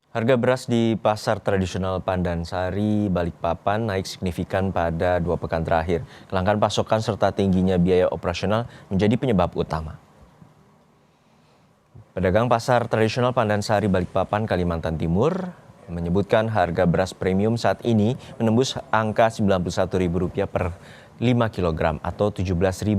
Harga beras di pasar tradisional Pandansari, Balikpapan naik signifikan pada 2 pekan terakhir. Kelangkaan pasokan serta tingginya biaya operasional menjadi penyebab utama. Pedagang pasar tradisional Pandansari, Balikpapan, Kalimantan Timur menyebutkan harga beras premium saat ini menembus angka Rp91.000 per 5 kg atau Rp17.000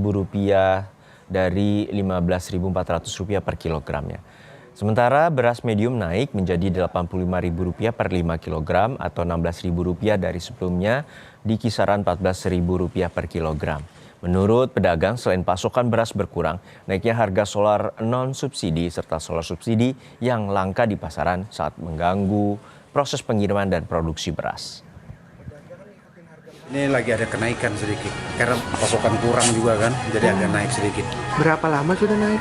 dari Rp15.400 per kilogramnya. Sementara beras medium naik menjadi Rp85.000 per 5 kg atau Rp16.000 dari sebelumnya di kisaran Rp14.000 per kilogram. Menurut pedagang, selain pasokan beras berkurang, naiknya harga solar non-subsidi serta solar subsidi yang langka di pasaran saat mengganggu proses pengiriman dan produksi beras. Ini lagi ada kenaikan sedikit, karena pasokan kurang juga kan, jadi agak naik sedikit. Berapa lama sudah naik?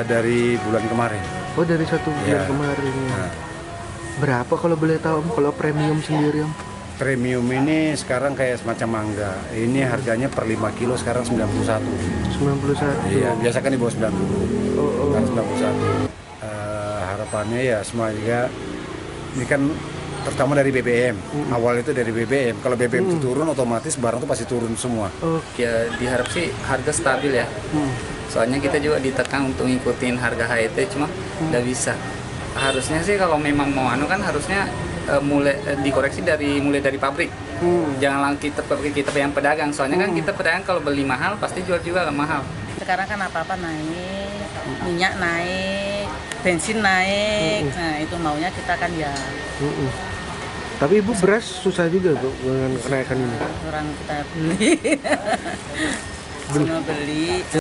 Dari bulan kemarin. Oh, dari 1 bulan kemarin. Nah, Berapa kalau boleh tahu kalau premium sendiri, Om? premium ini sekarang kayak semacam mangga. Ini harganya per 5 kilo sekarang 91. 91. Iya, biasa kan di bawah 90. Sekarang 91. Harapannya ya semua juga, ini kan terutama dari BBM. Awal itu dari BBM. Kalau BBM itu turun, otomatis barang itu pasti turun semua. Ya diharap sih harga stabil ya. Soalnya kita juga ditekan untuk ngikutin harga HET, cuma nggak bisa. Harusnya sih kalau memang mau kan harusnya mulai dikoreksi mulai dari pabrik. Jangan kita yang pedagang. Soalnya kan kita pedagang kalau beli mahal pasti jual juga mahal. Sekarang kan apa-apa naik, minyak naik, bensin naik. Nah itu maunya kita kan ya. Tapi Ibu beras susah juga Bu dengan kenaikan ini. Orang kita beli, semua beli.